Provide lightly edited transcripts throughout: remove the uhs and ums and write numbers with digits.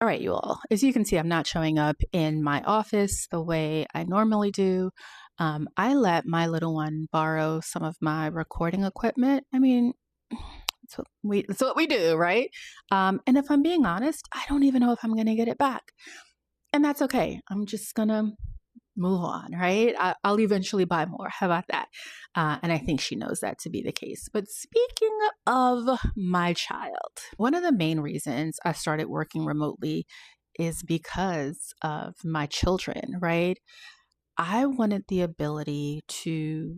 All right, you all. As you can see, I'm not showing up in my office the way I normally do. I let my little one borrow some of my recording equipment. I mean, that's what we do, right? And if I'm being honest, I don't even know if I'm going to get it back, and that's okay. I'm just gonna move on, right? I'll eventually buy more. How about that? And I think she knows that to be the case. But speaking of my child, one of the main reasons I started working remotely is because of my children, right? I wanted the ability to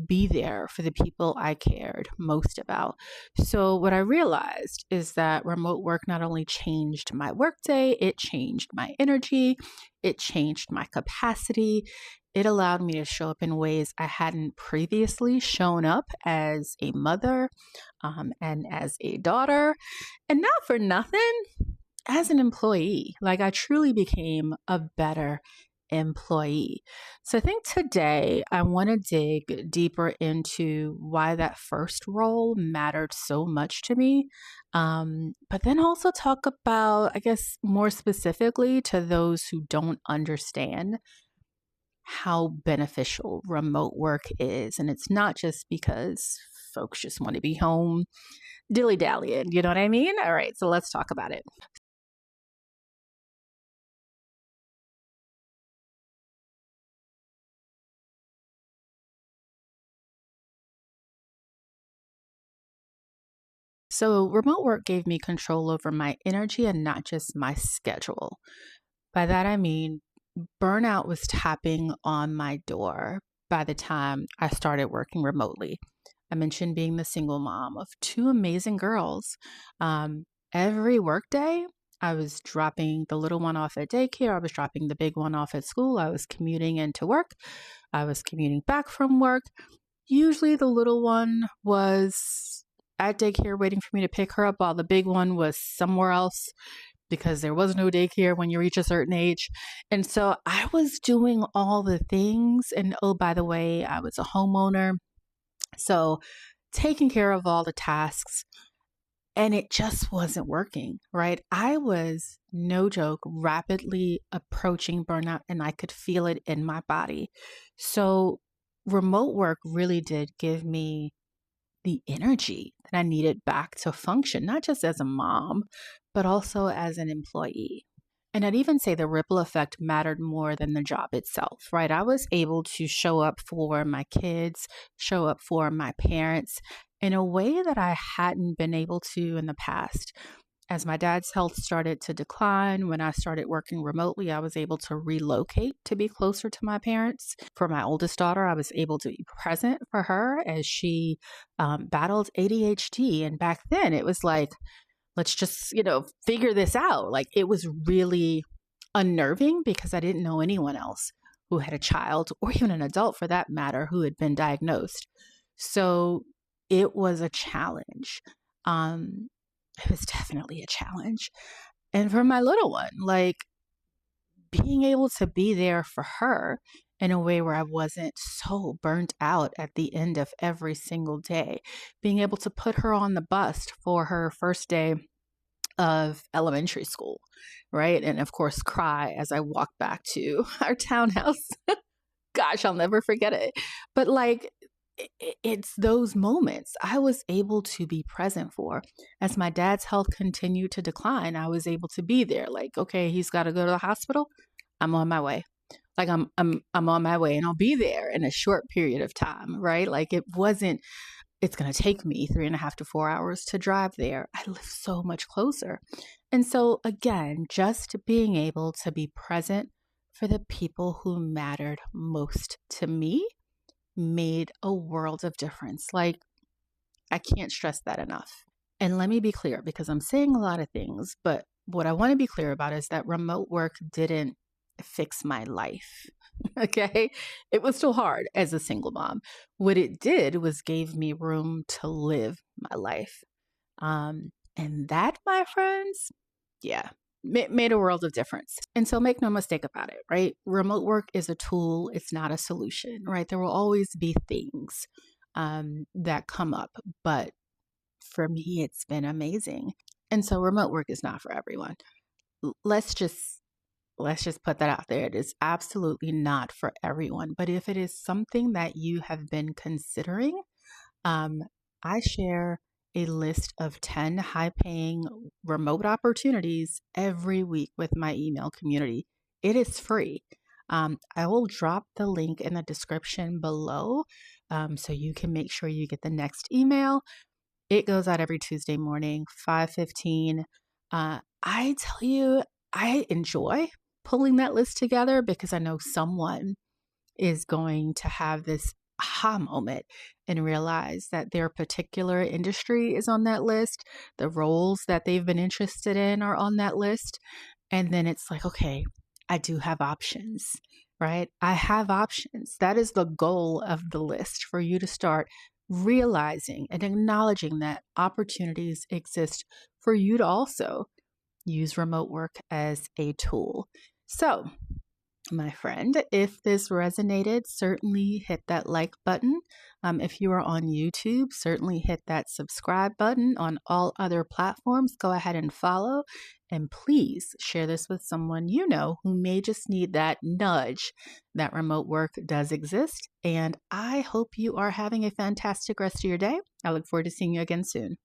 be there for the people I cared most about. So, what I realized is that remote work not only changed my workday, it changed my energy, it changed my capacity. It allowed me to show up in ways I hadn't previously shown up as a mother and as a daughter, and not for nothing, as an employee. Like, I truly became a better employee. So I think today I want to dig deeper into why that first role mattered so much to me. But then also talk about, I guess, more specifically to those who don't understand how beneficial remote work is. And it's not just because folks just want to be home dilly dallying. You know what I mean? All right, so let's talk about it. So, remote work gave me control over my energy and not just my schedule. By that, I mean burnout was tapping on my door by the time I started working remotely. I mentioned being the single mom of two amazing girls. Um, every workday, I was dropping the little one off at daycare. I was dropping the big one off at school. I was commuting into work. I was commuting back from work. Usually the little one was at daycare waiting for me to pick her up while the big one was somewhere else because there was no daycare when you reach a certain age. And so I was doing all the things. And oh, by the way, I was a homeowner. So taking care of all the tasks, and it just wasn't working, right? I was, no joke, rapidly approaching burnout and I could feel it in my body. So remote work really did give me the energy that I needed back to function, not just as a mom, but also as an employee. And I'd even say the ripple effect mattered more than the job itself, right? I was able to show up for my kids, show up for my parents in a way that I hadn't been able to in the past. As my dad's health started to decline, when I started working remotely, I was able to relocate to be closer to my parents. For my oldest daughter, I was able to be present for her as she battled ADHD. And back then, it was like, let's just, figure this out. Like, it was really unnerving because I didn't know anyone else who had a child or even an adult for that matter who had been diagnosed. So it was a challenge. Um, it was definitely a challenge. And for my little one, like being able to be there for her in a way where I wasn't so burnt out at the end of every single day, being able to put her on the bus for her first day of elementary school, right? And of course, cry as I walk back to our townhouse. Gosh, I'll never forget it. But like, it's those moments I was able to be present for. As my dad's health continued to decline, I was able to be there. Like, okay, he's got to go to the hospital. I'm on my way. Like I'm on my way, and I'll be there in a short period of time, right? Like it wasn't. It's going to take me 3.5 to 4 hours to drive there. I live so much closer. And so, again, just being able to be present for the people who mattered most to me made a world of difference. Like, I can't stress that enough. And let me be clear because I'm saying a lot of things, but what I want to be clear about is that remote work didn't fix my life. Okay. It was still hard as a single mom. What it did was gave me room to live my life. And that, my friends, yeah, made a world of difference. And so make no mistake about it, right? Remote work is a tool, it's not a solution, right? There will always be things that come up, but for me, it's been amazing. And so remote work is not for everyone. let's just put that out there. It is absolutely not for everyone. But if it is something that you have been considering, um, I share a list of 10 high paying remote opportunities every week with my email community. It is free. I will drop the link in the description below so you can make sure you get the next email. It goes out every Tuesday morning, 5:15. I tell you, I enjoy pulling that list together because I know someone is going to have this aha moment and realize that their particular industry is on that list. The roles that they've been interested in are on that list. And then it's like, okay, I do have options, right? I have options. That is the goal of the list for you to start realizing and acknowledging that opportunities exist for you to also use remote work as a tool. So, my friend, if this resonated, certainly hit that like button. If you are on YouTube, certainly hit that subscribe button. On all other platforms, go ahead and follow. And please share this with someone you know who may just need that nudge that remote work does exist. And I hope you are having a fantastic rest of your day. I look forward to seeing you again soon.